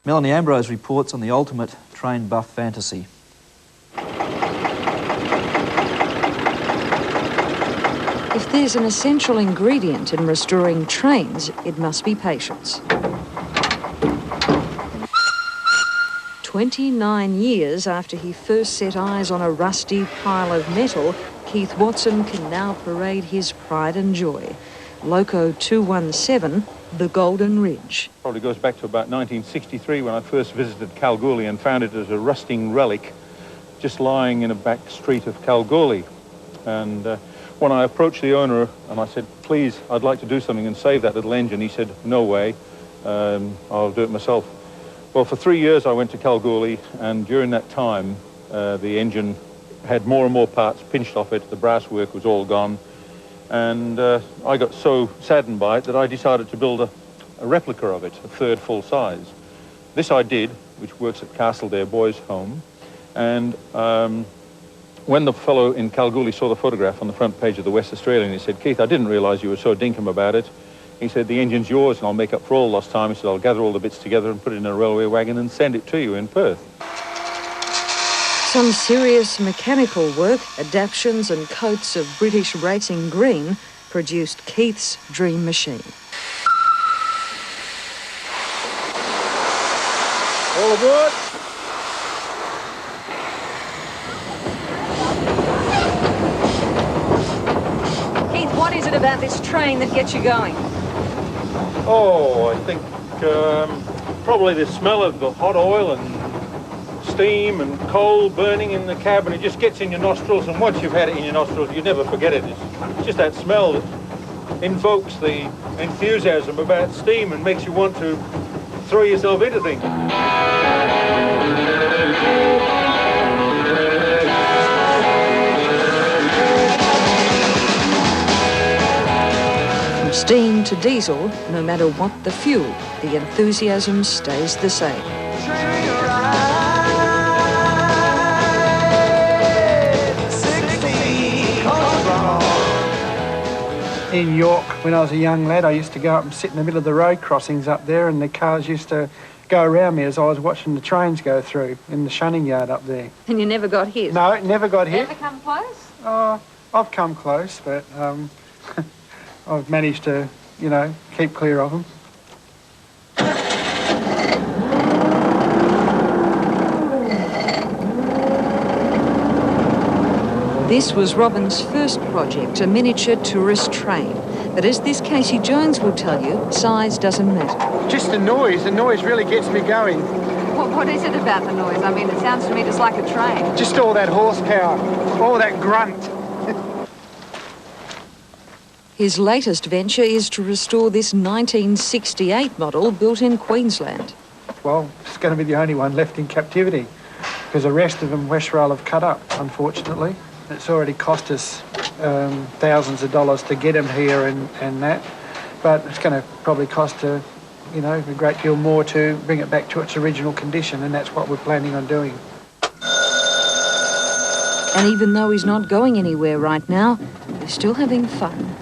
Melanie Ambrose reports on the ultimate train buff fantasy. If there's an essential ingredient in restoring trains, it must be patience. 29 years after he first set eyes on a rusty pile of metal, Keith Watson can now parade his pride and joy. Loco 217, the Golden Ridge. Probably goes back to about 1963 when I first visited Kalgoorlie and found it as a rusting relic just lying in a back street of Kalgoorlie. And when I approached the owner and I said, please, I'd like to do something and save that little engine, he said, no way, I'll do it myself. Well, for 3 years I went to Kalgoorlie, and during that time the engine had more and more parts pinched off it, the brass work was all gone, and I got so saddened by it that I decided to build a replica of it, a third full size. This I did, which works at Castledare Boys' Home, and when the fellow in Kalgoorlie saw the photograph on the front page of the West Australian, he said, Keith, I didn't realise you were so dinkum about it. He said, the engine's yours and I'll make up for all lost time. He said, I'll gather all the bits together and put it in a railway wagon and send it to you in Perth. Some serious mechanical work, adaptions and coats of British racing green produced Keith's dream machine. All aboard! Keith, what is it about this train that gets you going? Oh, I think probably the smell of the hot oil and steam and coal burning in the cabin. It just gets in your nostrils, and once you've had it in your nostrils, you never forget it. It's just that smell that invokes the enthusiasm about steam and makes you want to throw yourself into things. Steam to diesel, no matter what the fuel, the enthusiasm stays the same. In York, when I was a young lad, I used to go up and sit in the middle of the road crossings up there, and the cars used to go around me as I was watching the trains go through in the shunning yard up there. And you never got hit? No, never got hit. Ever come close? I've come close, but I've managed to, you know, keep clear of them. This was Robin's first project, a miniature tourist train. But as this Casey Jones will tell you, size doesn't matter. Just the noise really gets me going. What is it about the noise? I mean, it sounds to me just like a train. Just all that horsepower, all that grunt. His latest venture is to restore this 1968 model built in Queensland. Well, it's going to be the only one left in captivity, because the rest of them West Rail have cut up, unfortunately. It's already cost us thousands of dollars to get them here and that, but it's going to probably cost a great deal more to bring it back to its original condition, and that's what we're planning on doing. And even though he's not going anywhere right now, he's still having fun.